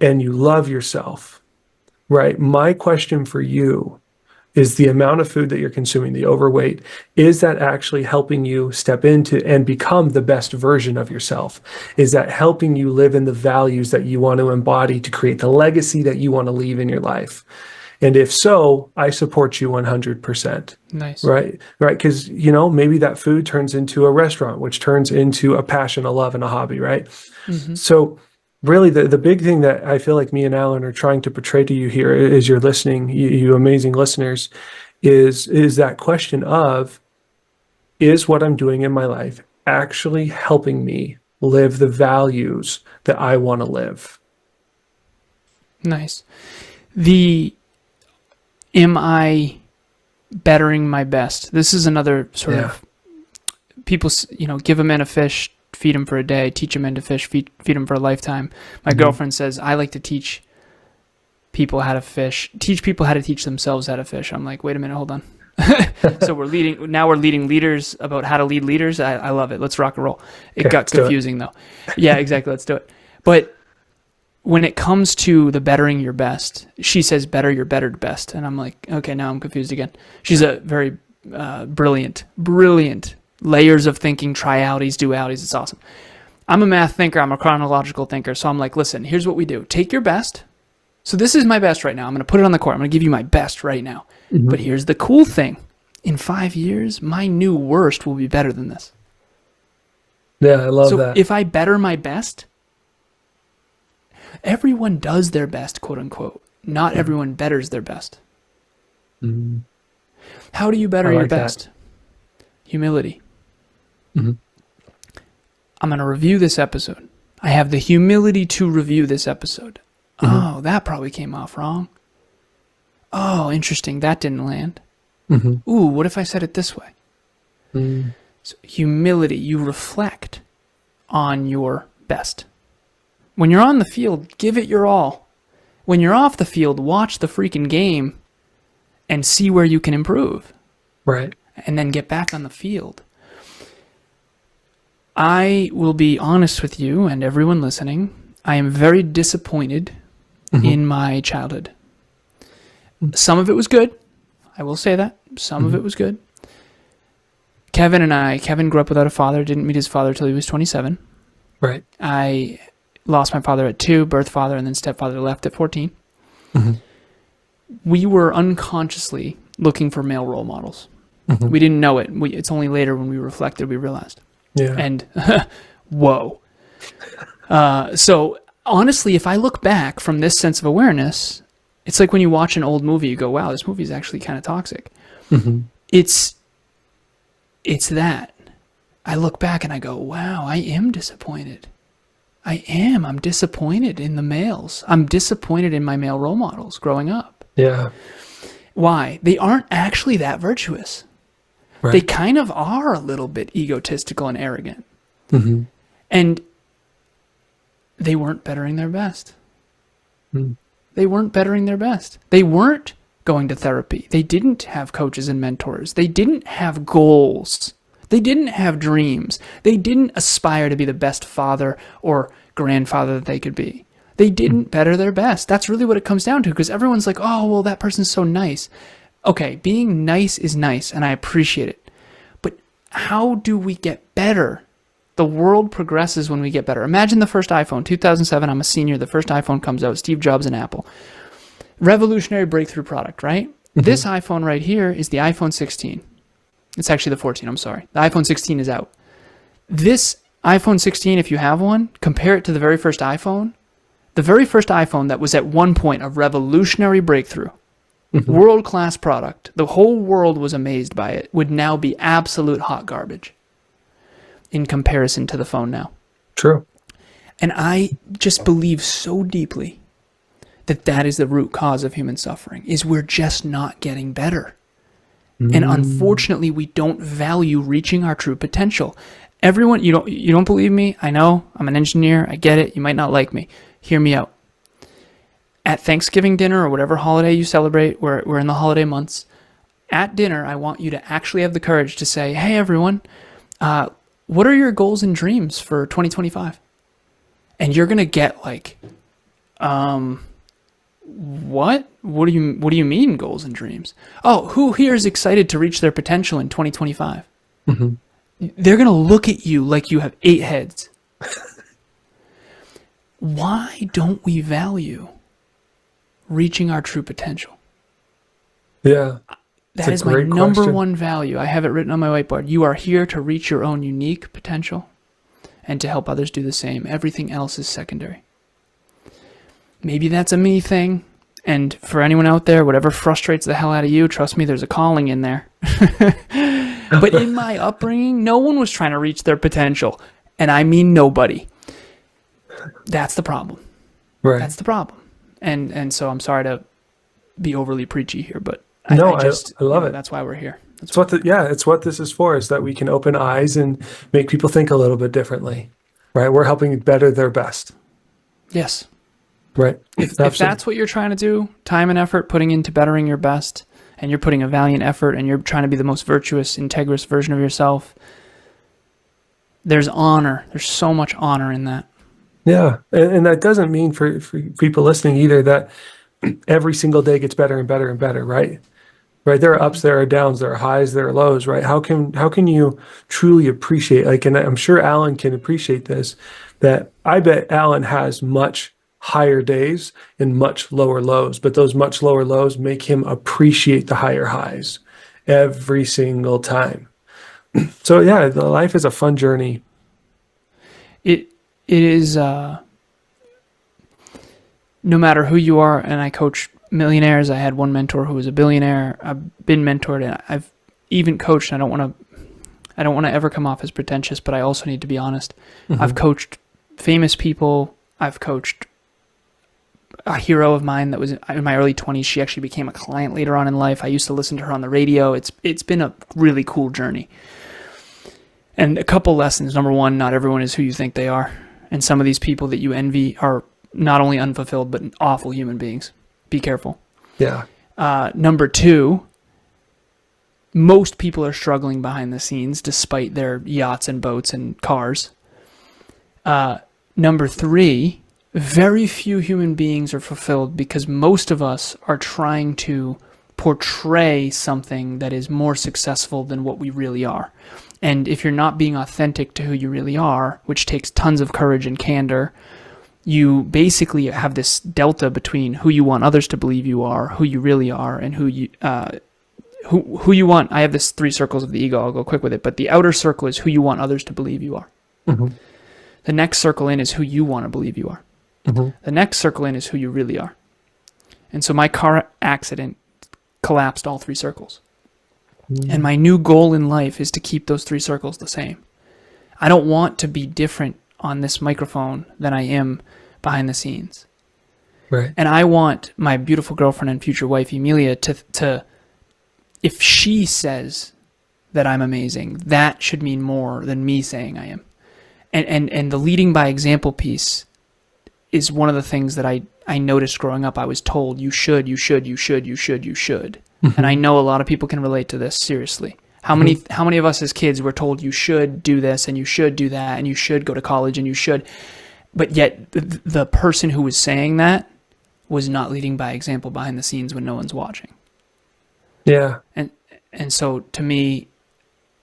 and you love yourself, right? My question for you is the amount of food that you're consuming, the overweight, is that actually helping you step into and become the best version of yourself? Is that helping you live in the values that you want to embody to create the legacy that you want to leave in your life? And if so, I support you 100%. Nice. Right. Because, maybe that food turns into a restaurant, which turns into a passion, a love, and a hobby, right? So really, the big thing that I feel like me and Alan are trying to portray to you here as you're listening, you amazing listeners, is that question of, is what I'm doing in my life actually helping me live the values that I want to live? Nice. Am I bettering my best? This is another sort of, people, give a man a fish, feed him for a day, teach a man to fish, feed him for a lifetime. My girlfriend says, I like to teach people how to fish, teach people how to teach themselves how to fish. I'm like, wait a minute, hold on. So we're leading leaders about how to lead leaders. I love it. Let's rock and roll. It got confusing though. Yeah, exactly. Let's do it. But when it comes to the bettering your best, she says better your bettered best. And I'm like, okay, now I'm confused again. She's a very brilliant layers of thinking, trialities, dualities. It's awesome. I'm a math thinker. I'm a chronological thinker. So I'm like, listen, here's what we do. Take your best. So this is my best right now. I'm going to put it on the court. I'm going to give you my best right now. But here's the cool thing. In 5 years, my new worst will be better than this. Yeah, I love that. So if I better my best, everyone does their best, quote unquote. Not everyone betters their best. How do you better your best? Humility. I'm going to review this episode. I have the humility to review this episode. Oh, that probably came off wrong. Oh, interesting. That didn't land. Ooh, what if I said it this way? So humility, you reflect on your best. When you're on the field, give it your all. When you're off the field, watch the freaking game and see where you can improve. Right. And then get back on the field. I will be honest with you and everyone listening. I am very disappointed in my childhood. Some of it was good. I will say that. Some of it was good. Kevin grew up without a father, didn't meet his father till he was 27. Right. I lost my father at 2, birth father, and then stepfather left at 14. We were unconsciously looking for male role models. We didn't know it. It's only later when we reflected we realized. Yeah. And whoa. So honestly, if I look back from this sense of awareness, it's like when you watch an old movie, you go, wow, this movie is actually kind of toxic. It's that. I look back and I go, wow, I am disappointed. I'm disappointed in the males. I'm disappointed in my male role models growing up. Yeah. Why? They aren't actually that virtuous. Right. They kind of are a little bit egotistical and arrogant. And they weren't bettering their best. They weren't bettering their best. They weren't going to therapy. They didn't have coaches and mentors. They didn't have goals. They didn't have dreams. They didn't aspire to be the best father or grandfather that they could be. They didn't better their best. That's really what it comes down to, because everyone's like, oh, well, that person's so nice. Okay, being nice is nice, and I appreciate it. But how do we get better? The world progresses when we get better. Imagine the first iPhone, 2007, I'm a senior, the first iPhone comes out, Steve Jobs and Apple. Revolutionary breakthrough product, right? This iPhone right here is the iPhone 16. It's actually the 14, I'm sorry. The iPhone 16 is out. This iPhone 16, if you have one, compare it to the very first iPhone. The very first iPhone that was at one point a revolutionary breakthrough, world-class product, the whole world was amazed by it, would now be absolute hot garbage in comparison to the phone now. True. And I just believe so deeply that that is the root cause of human suffering, is we're just not getting better. And unfortunately, we don't value reaching our true potential. Everyone, you don't believe me? I know. I'm an engineer. I get it. You might not like me. Hear me out. At Thanksgiving dinner or whatever holiday you celebrate, we're in the holiday months. At dinner, I want you to actually have the courage to say, hey, everyone, what are your goals and dreams for 2025? And you're going to get like, what? What do you mean goals and dreams? Oh, who here is excited to reach their potential in 2025? They're going to look at you like you have 8 heads. Why don't we value reaching our true potential? Yeah. That is my number one value. I have it written on my whiteboard. You are here to reach your own unique potential and to help others do the same. Everything else is secondary. Maybe that's a me thing. And for anyone out there, whatever frustrates the hell out of you, trust me, there's a calling in there. But in my upbringing, no one was trying to reach their potential. And I mean nobody. That's the problem. Right. That's the problem. And so I'm sorry to be overly preachy here, but I love it. That's why we're here. It's what this is for, is that we can open eyes and make people think a little bit differently. Right? We're helping better their best. Yes. Right. If that's what you're trying to do, time and effort putting into bettering your best, and you're putting a valiant effort and you're trying to be the most virtuous, integrous version of yourself, there's honor. There's so much honor in that. Yeah. And that doesn't mean for people listening either that every single day gets better and better and better, right? Right. There are ups, there are downs, there are highs, there are lows, right? How can you truly appreciate, like, and I'm sure Alan can appreciate this, that I bet Alan has much higher days and much lower lows, but those much lower lows make him appreciate the higher highs every single time. So yeah, the life is a fun journey. It is, no matter who you are, and I coach millionaires. I had one mentor who was a billionaire. I've been mentored, and I've even coached. I don't want to ever come off as pretentious, but I also need to be honest. I've coached famous people. I've coached a hero of mine that was in my early 20s. She actually became a client later on in life. I used to listen to her on the radio. It's been a really cool journey. And a couple lessons. Number one, not everyone is who you think they are. And some of these people that you envy are not only unfulfilled, but awful human beings. Be careful. Yeah. Number two, most people are struggling behind the scenes despite their yachts and boats and cars. Number three, very few human beings are fulfilled because most of us are trying to portray something that is more successful than what we really are. And if you're not being authentic to who you really are, which takes tons of courage and candor, you basically have this delta between who you want others to believe you are, who you really are, and who you want. I have this 3 circles of the ego. I'll go quick with it. But the outer circle is who you want others to believe you are. The next circle in is who you want to believe you are. The next circle in is who you really are. And so my car accident collapsed all 3 circles. And my new goal in life is to keep those 3 circles the same. I don't want to be different on this microphone than I am behind the scenes. Right. And I want my beautiful girlfriend and future wife, Emilia, to if she says that I'm amazing, that should mean more than me saying I am. And the leading by example piece is one of the things that I I noticed growing up, I was told you should. And I know a lot of people can relate to this, seriously. How many of us as kids were told you should do this and you should do that and you should go to college and you should, but yet the person who was saying that was not leading by example behind the scenes when no one's watching. Yeah. And so to me,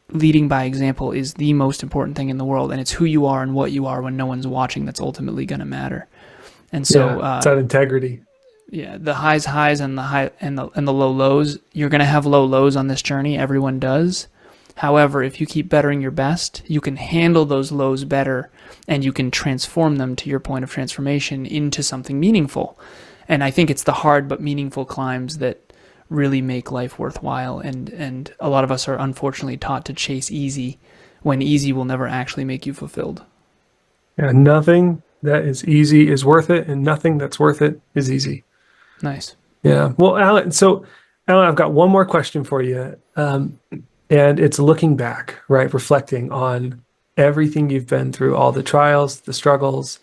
leading by example is the most important thing in the world, and it's who you are and what you are when no one's watching that's ultimately going to matter. And so it's that integrity. Yeah, the highs and the low lows. You're going to have low lows on this journey. Everyone does. However, if you keep bettering your best, you can handle those lows better, and you can transform them, to your point of transformation, into something meaningful. And I think it's the hard but meaningful climbs that really make life worthwhile. And a lot of us are unfortunately taught to chase easy, when easy will never actually make you fulfilled. Yeah, nothing that is easy is worth it, and nothing that's worth it is easy. Nice. Yeah. Well, Alan, I've got one more question for you. And it's looking back, right? Reflecting on everything you've been through, all the trials, the struggles,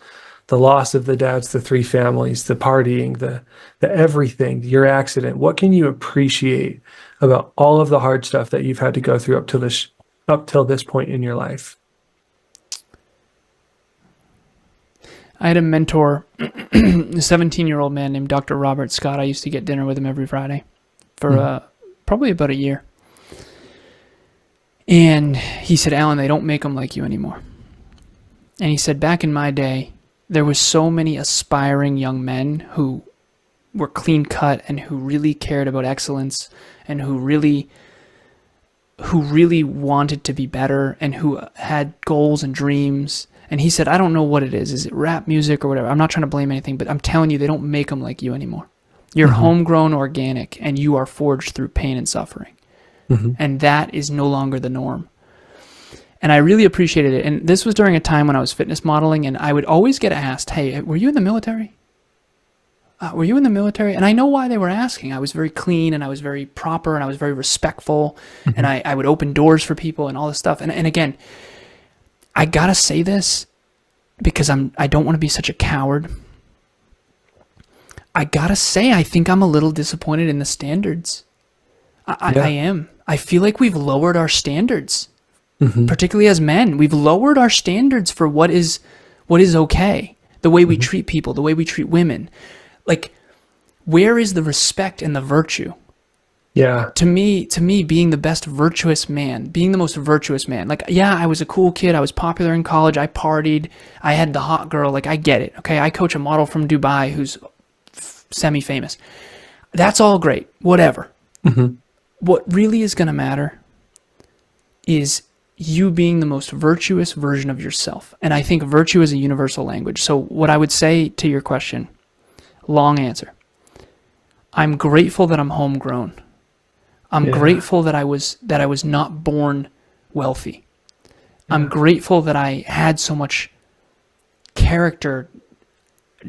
the loss of the dads, the 3 families, the partying, the everything, your accident. What can you appreciate about all of the hard stuff that you've had to go through up till this point in your life? I had a mentor, a 17-year-old man named Dr. Robert Scott. I used to get dinner with him every Friday for probably about a year. And he said, Alan, they don't make them like you anymore. And he said, back in my day, there was so many aspiring young men who were clean cut and who really cared about excellence and who really wanted to be better and who had goals and dreams. And he said, I don't know what it is. Is it rap music or whatever? I'm not trying to blame anything, but I'm telling you, they don't make them like you anymore. You're homegrown, organic, and you are forged through pain and suffering. And that is no longer the norm. And I really appreciated it. And this was during a time when I was fitness modeling, and I would always get asked, hey, were you in the military? Were you in the military? And I know why they were asking. I was very clean, and I was very proper, and I was very respectful, and I would open doors for people and all this stuff. And again, I gotta say this because I don't want to be such a coward. I gotta say, I think I'm a little disappointed in the standards. I am. I feel like we've lowered our standards, particularly as men. We've lowered our standards for what is okay. The way we treat people, the way we treat women. Like, where is the respect and the virtue? Yeah. To me, being the most virtuous man, like, yeah, I was a cool kid. I was popular in college. I partied. I had the hot girl. Like, I get it. Okay. I coach a model from Dubai who's semi-famous. That's all great. Whatever. What really is going to matter is you being the most virtuous version of yourself. And I think virtue is a universal language. So what I would say to your question, long answer, I'm grateful that I'm homegrown. I'm grateful that I was not born wealthy. I'm grateful that I had so much character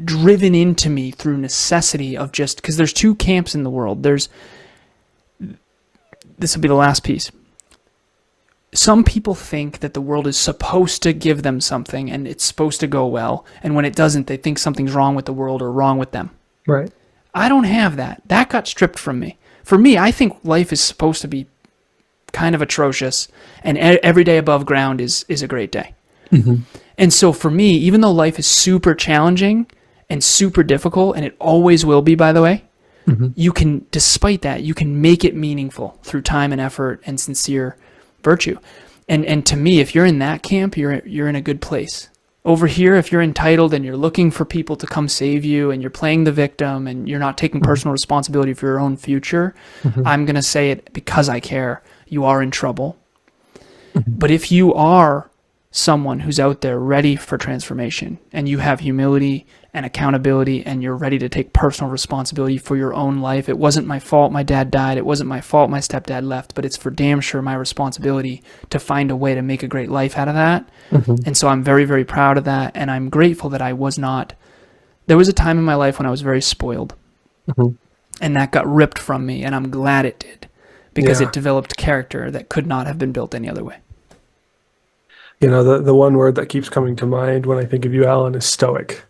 driven into me through necessity of just, because there's 2 camps in the world. This will be the last piece. Some people think that the world is supposed to give them something and it's supposed to go well. And when it doesn't, they think something's wrong with the world or wrong with them. Right. I don't have that. That got stripped from me. For me, I think life is supposed to be kind of atrocious, and every day above ground is a great day. And so for me, even though life is super challenging and super difficult, and it always will be, by the way, you can, despite that, you can make it meaningful through time and effort and sincere virtue. And to me, if you're in that camp, you're in a good place. Over here, if you're entitled and you're looking for people to come save you and you're playing the victim and you're not taking personal responsibility for your own future, I'm going to say it because I care, you are in trouble. But if you are someone who's out there ready for transformation and you have humility and accountability and you're ready to take personal responsibility for your own life, it wasn't my fault my dad died, it wasn't my fault my stepdad left, but it's for damn sure my responsibility to find a way to make a great life out of that. And so I'm very, very proud of that, and I'm grateful that I was not, there was a time in my life when I was very spoiled, and that got ripped from me, and I'm glad it did, because it developed character that could not have been built any other way. You know, the one word that keeps coming to mind when I think of you, Alan, is stoic.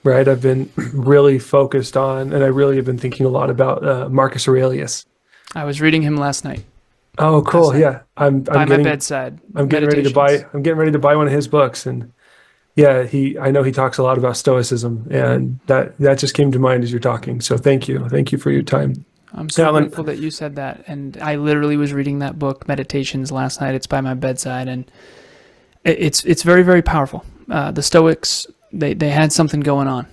right? I've been really focused on, and I really have been thinking a lot about Marcus Aurelius. I was reading him last night. Oh, cool. Yeah. I'm By my getting, bedside. I'm getting ready to buy one of his books. And yeah, I know he talks a lot about stoicism, and that just came to mind as you're talking. So thank you. Thank you for your time. I'm so Alan, grateful that you said that. And I literally was reading that book, Meditations, last night. It's by my bedside, and it's very, very powerful. The Stoics, they had something going on.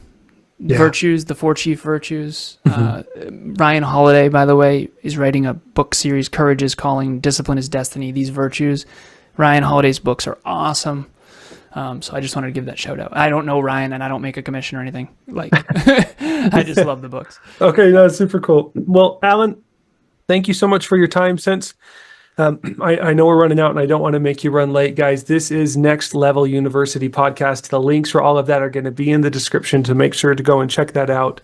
Yeah. Virtues, the 4 chief virtues. Ryan Holiday, by the way, is writing a book series, Courage is Calling, Discipline is Destiny, these virtues. Ryan Holiday's books are awesome. So I just wanted to give that shout out. I don't know Ryan, and I don't make a commission or anything. Like, I just love the books. Okay, no, it's super cool. Well, Alan, thank you so much for your time. Since I know we're running out, and I don't want to make you run late, guys. This is Next Level University Podcast. The links for all of that are going to be in the description, to make sure to go and check that out.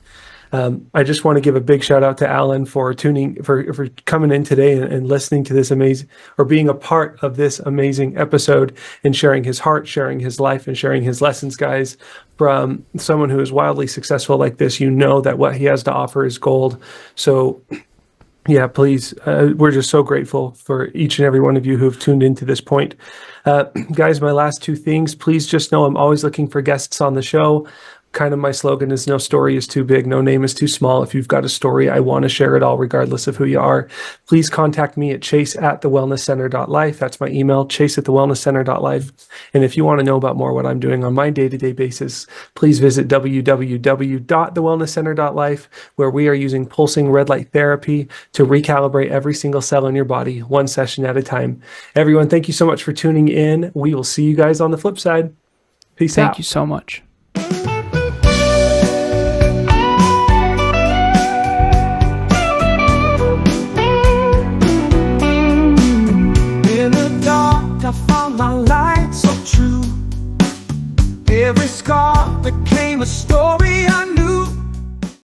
I just want to give a big shout out to Alan for for coming in today and listening to this amazing, or being a part of this amazing episode, and sharing his heart, sharing his life, and sharing his lessons, guys. From someone who is wildly successful like this, you know that what he has to offer is gold. So yeah, please, we're just so grateful for each and every one of you who have tuned into this point. Guys, my last 2 things, please just know I'm always looking for guests on the show. Kind of my slogan is no story is too big, no name is too small. If you've got a story, I want to share it all, regardless of who you are. Please contact me at chase@thewellnesscenter.life. That's my email, chase@thewellnesscenter.life. And if you want to know about more what I'm doing on my day-to-day basis, please visit www.thewellnesscenter.life, where we are using pulsing red light therapy to recalibrate every single cell in your body, 1 session at a time. Everyone, thank you so much for tuning in. We will see you guys on the flip side. Peace out. Thank you so much. I found my light so true. Every scar became a story